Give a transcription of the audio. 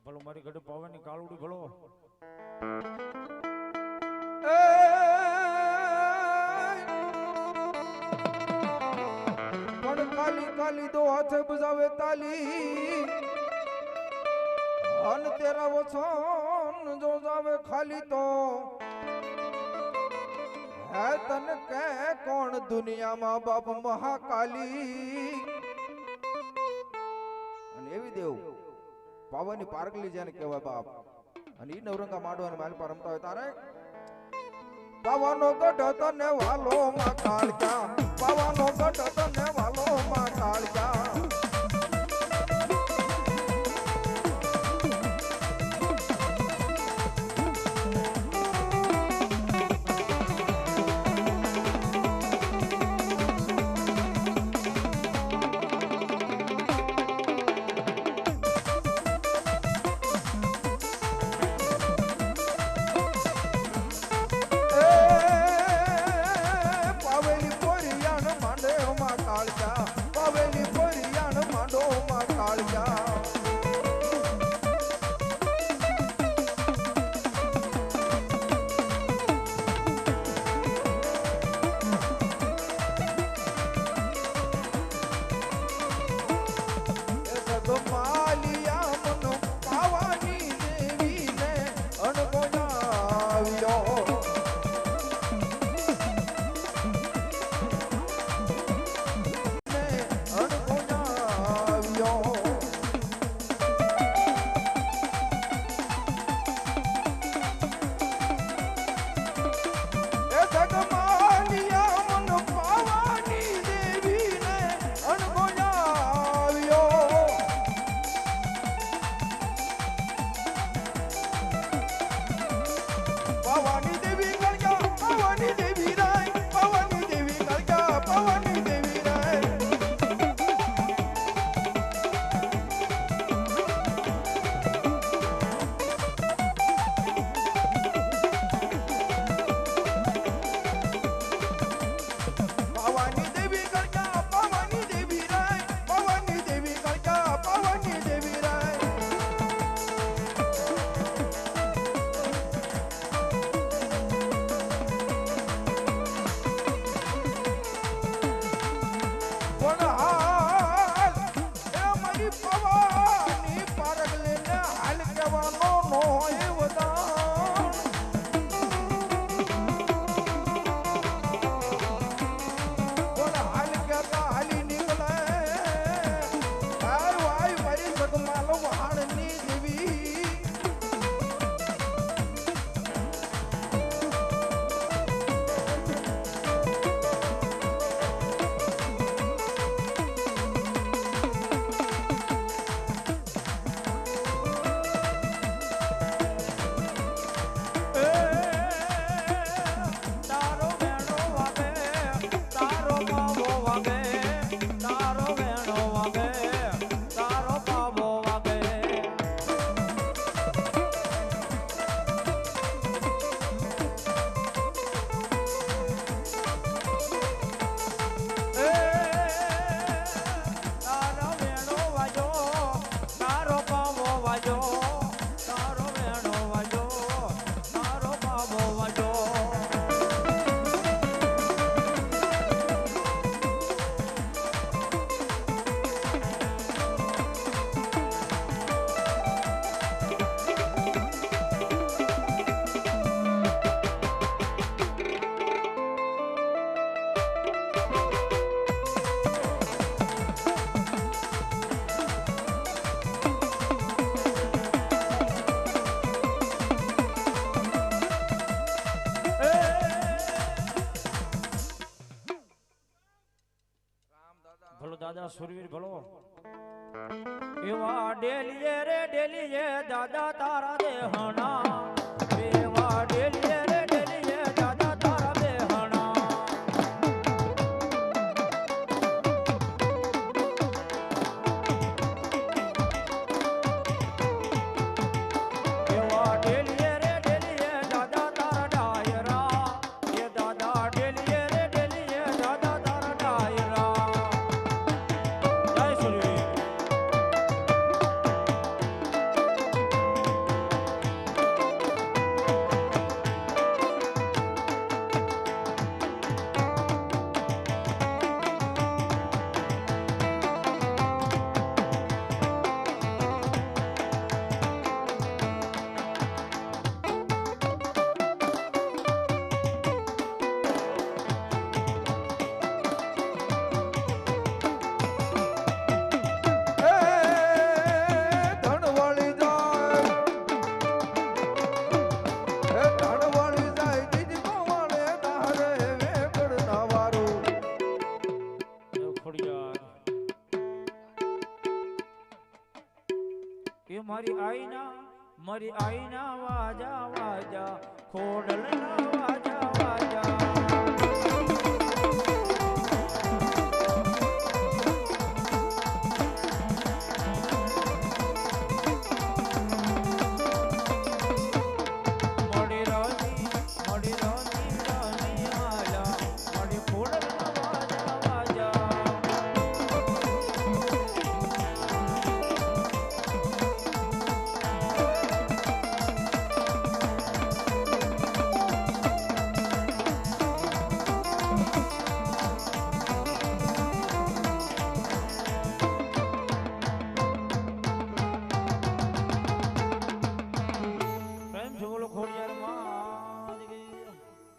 ભલો મારી ઘડે પાવાની કાળુડી ભલો પણ કાલી કાલી દો હાથે બજાવે તાલી અન તેરા વચન જો જાવે ખાલી તો હે તન કે કોણ દુનિયામાં બાપ મહાકાલી અને એવી દેવ પાવાની પારગલી જેને કહેવાય બાપ અને ઈ નવરંગા માંડવાની માલ પર રમતા હોય તારે પાવાનો ગઢ તને વાલો માં કાળજા પાવાનો ગઢ તને વાલો માં કાળજા પાવેલી પરિયાણ માંડો માં કાળજા માલિયા મનો પાવાની દેવીને અણગોજાવ્યો ભલો દાદા સુરવીર ભલો એવા ડેલીએ દાદા તારા દેહણા એવા ડેલીએ દાદા તારા દેહણા એવા ડેલીએ દાદા તારા ડાયરા એ દાદા ડેલીએ દાદા તારા ડાયરા જય સુરવીર એ મારી આઈના વાજા વાજા ખોડલના વાજા વાજા